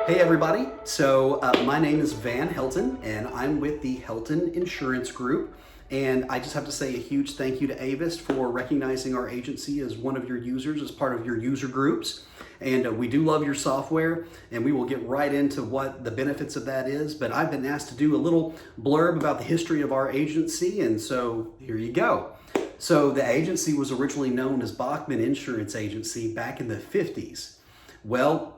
Hey everybody, so my name is Van Helton and I'm with the Helton Insurance Group, and I just have to say a huge thank you to AVYST for recognizing our agency as one of your users, as part of your user groups. And we do love your software, and we will get right into what the benefits of that is, but I've been asked to do a little blurb about the history of our agency, and so here you go. So the agency was originally known as Bachman Insurance Agency back in the 50s. Well,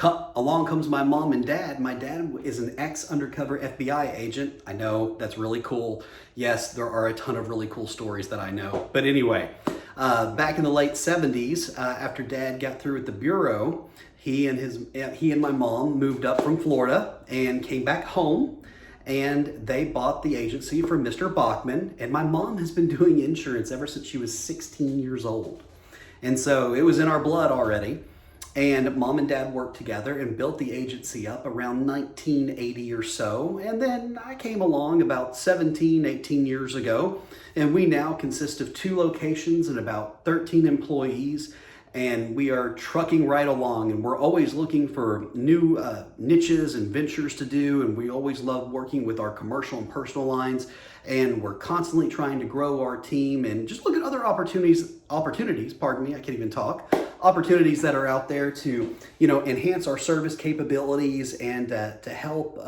along comes my mom and dad. My dad is an ex-undercover FBI agent. I know, that's really cool. Yes, there are a ton of really cool stories that I know. But anyway, back in the late 70s, after Dad got through at the Bureau, he and my mom moved up from Florida and came back home, and they bought the agency from Mr. Bachman. And my mom has been doing insurance ever since she was 16 years old. And so it was in our blood already. And mom and dad worked together and built the agency up around 1980 or so. And then I came along about 17, 18 years ago, and we now consist of 2 locations and about 13 employees. And we are trucking right along, and we're always looking for new niches and ventures to do. And we always love working with our commercial and personal lines. And we're constantly trying to grow our team and just look at other opportunities, pardon me, I can't even talk. Opportunities that are out there to, enhance our service capabilities and to help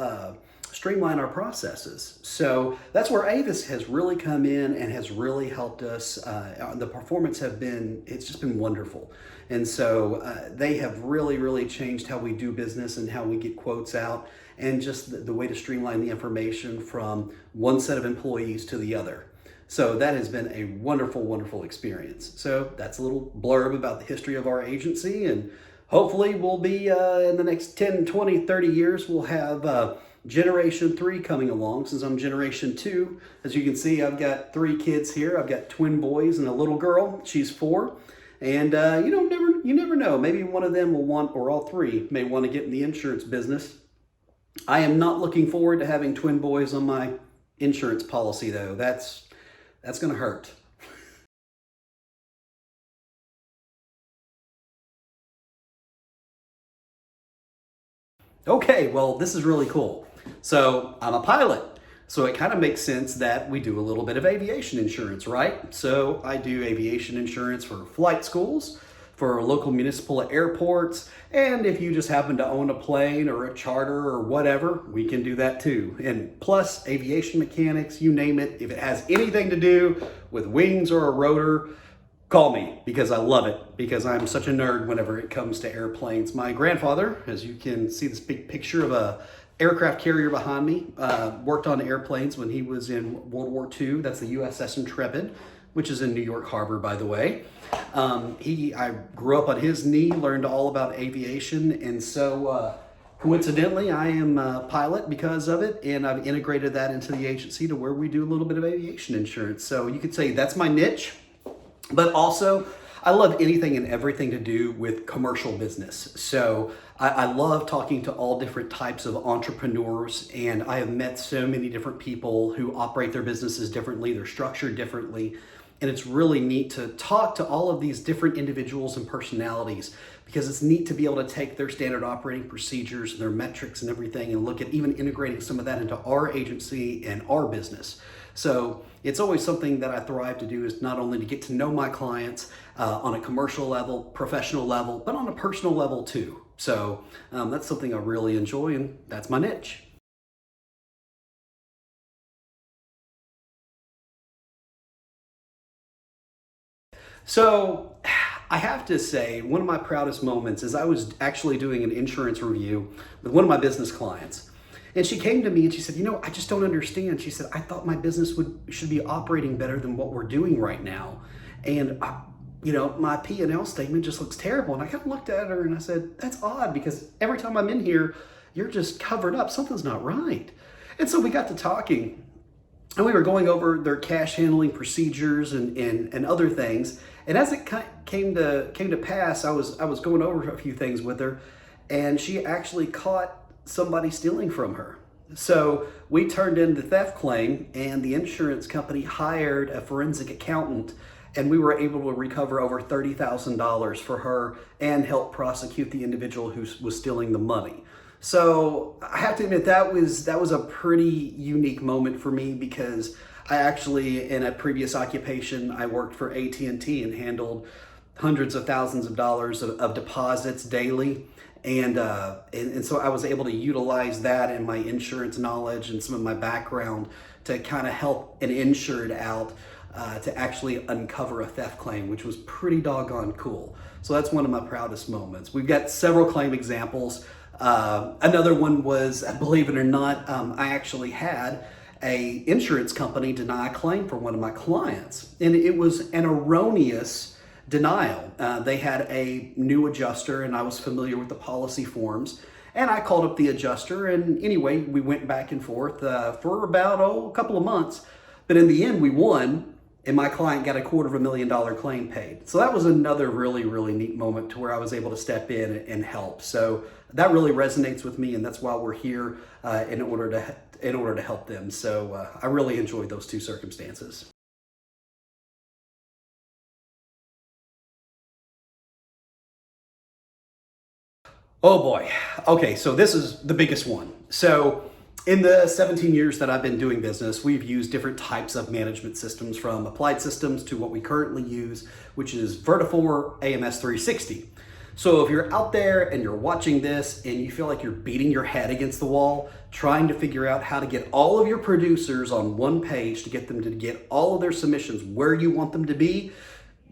streamline our processes. So that's where AVYST has really come in and has really helped us. The performance it's just been wonderful. And so they have really changed how we do business and how we get quotes out, and just the way to streamline the information from one set of employees to the other. So that has been a wonderful experience. So that's a little blurb about the history of our agency, and hopefully we'll be in the next 10, 20, 30 years, we'll have Generation 3 coming along, since I'm Generation 2. As you can see, I've got 3 kids here. I've got twin boys and a little girl. She's 4. And you never know. Maybe one of them will want, or all 3 may want to get in the insurance business. I am not looking forward to having twin boys on my insurance policy, though. That's going to hurt. Okay, well, this is really cool. So I'm a pilot, so it kind of makes sense that we do a little bit of aviation insurance, right? So I do aviation insurance for flight schools, for local municipal airports, and if you just happen to own a plane or a charter or whatever, we can do that too. And plus aviation mechanics, you name it. If it has anything to do with wings or a rotor, call me, because I love it, because I'm such a nerd whenever it comes to airplanes. My grandfather, as you can see this big picture of a aircraft carrier behind me, worked on airplanes when he was in World War II. That's the USS Intrepid, which is in New York Harbor, by the way. I grew up on his knee, learned all about aviation, and so coincidentally, I am a pilot because of it, and I've integrated that into the agency to where we do a little bit of aviation insurance. So you could say that's my niche, but also I love anything and everything to do with commercial business. So I love talking to all different types of entrepreneurs, and I have met so many different people who operate their businesses differently, they're structured differently, and it's really neat to talk to all of these different individuals and personalities, because it's neat to be able to take their standard operating procedures, their metrics and everything, and look at even integrating some of that into our agency and our business. So it's always something that I thrive to do, is not only to get to know my clients on a commercial level, professional level, but on a personal level too. So that's something I really enjoy, and that's my niche. So I have to say, one of my proudest moments is I was actually doing an insurance review with one of my business clients. And she came to me and she said, I just don't understand. She said, I thought my business should be operating better than what we're doing right now. And my P&L statement just looks terrible. And I kind of looked at her and I said, that's odd, because every time I'm in here, you're just covered up. Something's not right. And so we got to talking, and we were going over their cash handling procedures and other things. And as it came to pass, I was going over a few things with her, and she actually caught somebody stealing from her. So we turned in the theft claim, and the insurance company hired a forensic accountant, and we were able to recover over $30,000 for her and help prosecute the individual who was stealing the money. So I have to admit that was a pretty unique moment for me because I actually, in a previous occupation, I worked for AT&T and handled hundreds of thousands of dollars of deposits daily. And so I was able to utilize that and my insurance knowledge and some of my background to kind of help an insured out to actually uncover a theft claim, which was pretty doggone cool. So that's one of my proudest moments. We've got several claim examples. Another one was, believe it or not, I actually had a insurance company deny a claim for one of my clients, and it was an erroneous denial. They had a new adjuster, and I was familiar with the policy forms. And I called up the adjuster, and anyway, we went back and forth for about a couple of months. But in the end, we won, and my client got a $250,000 claim paid. So that was another really, really neat moment to where I was able to step in and help. So that really resonates with me, and that's why we're here in order to help them. So I really enjoyed those two circumstances. Oh boy. Okay, so this is the biggest one. So, in the 17 years that I've been doing business, we've used different types of management systems from applied systems to what we currently use, which is Vertafore AMS 360. So, if you're out there and you're watching this and you feel like you're beating your head against the wall, trying to figure out how to get all of your producers on one page to get them to get all of their submissions where you want them to be,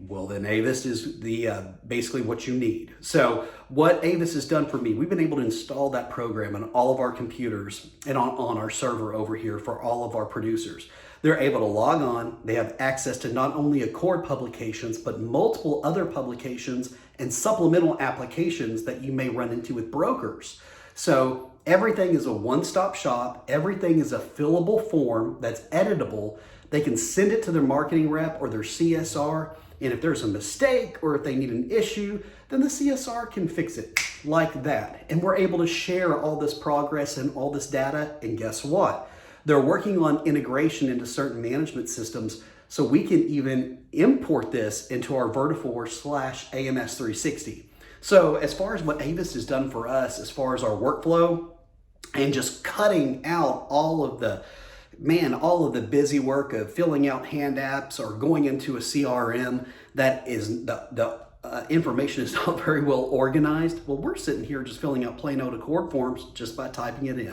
well, then AVYST is the basically what you need. So what AVYST has done for me, we've been able to install that program on all of our computers and on our server over here for all of our producers. They're able to log on. They have access to not only Accord publications, but multiple other publications and supplemental applications that you may run into with brokers. So everything is a one-stop shop. Everything is a fillable form that's editable. They can send it to their marketing rep or their CSR. And if there's a mistake or if they need an issue, then the CSR can fix it like that. And we're able to share all this progress and all this data. And guess what? They're working on integration into certain management systems so we can even import this into our Vertafore / AMS 360. So as far as what AVYST has done for us, as far as our workflow and just cutting out all of the busy work of filling out hand apps or going into a CRM that is the information is not very well organized. Well, we're sitting here just filling out plain old Accord forms just by typing it in.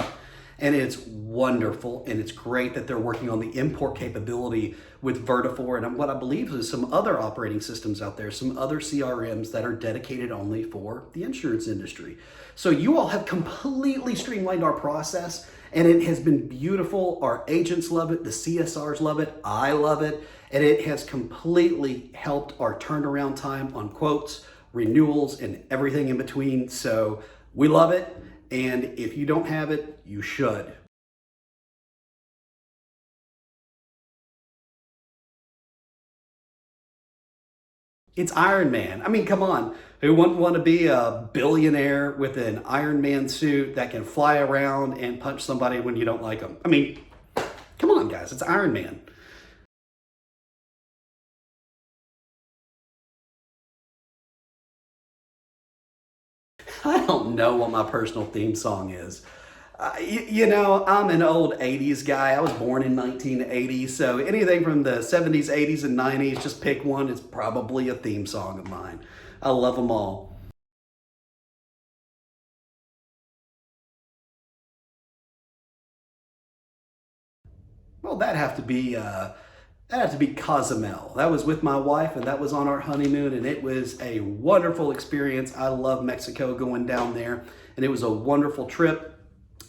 And it's wonderful, and it's great that they're working on the import capability with Vertafore and what I believe is some other operating systems out there, some other CRMs that are dedicated only for the insurance industry. So you all have completely streamlined our process, and it has been beautiful. Our agents love it, the CSRs love it, I love it, and it has completely helped our turnaround time on quotes, renewals, and everything in between. So we love it. And if you don't have it, you should. It's Iron Man. I mean, come on. Who wouldn't want to be a billionaire with an Iron Man suit that can fly around and punch somebody when you don't like them? I mean, come on, guys. It's Iron Man. I don't know what my personal theme song is. I'm an old 80s guy. I was born in 1980, so anything from the 70s, 80s, and 90s, just pick one. It's probably a theme song of mine. I love them all. Well, that'd have to be Cozumel. That was with my wife, and that was on our honeymoon, and it was a wonderful experience. I love Mexico going down there, and it was a wonderful trip.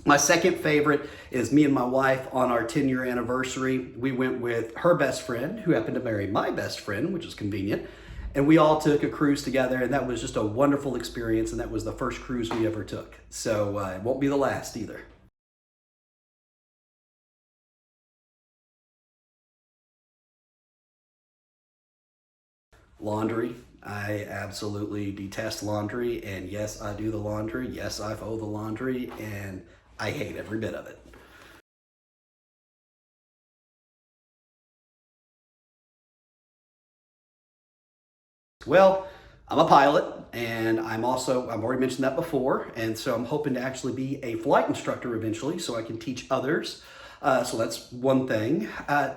My second favorite is me and my wife on our 10-year anniversary. We went with her best friend, who happened to marry my best friend, which is convenient. And we all took a cruise together, and that was just a wonderful experience. And that was the first cruise we ever took. So it won't be the last either. Laundry. I absolutely detest laundry. And yes, I do the laundry. Yes, I fold the laundry. And I hate every bit of it. Well, I'm a pilot, and I've already mentioned that before, and so I'm hoping to actually be a flight instructor eventually so I can teach others. So that's one thing.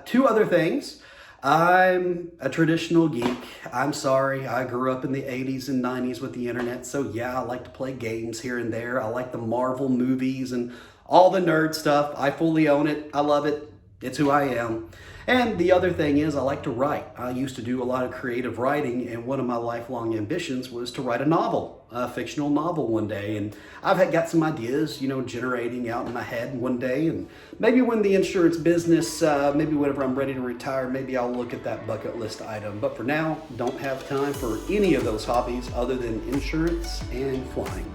Two other things. I'm a traditional geek. I'm sorry, I grew up in the 80s and 90s with the internet, so yeah, I like to play games here and there. I like the Marvel movies and all the nerd stuff. I fully own it. I love it. It's who I am. And the other thing is I like to write. I used to do a lot of creative writing, and one of my lifelong ambitions was to write a novel, a fictional novel one day. And got some ideas, generating out in my head one day. And maybe when the insurance business, maybe whenever I'm ready to retire, maybe I'll look at that bucket list item. But for now, don't have time for any of those hobbies other than insurance and flying.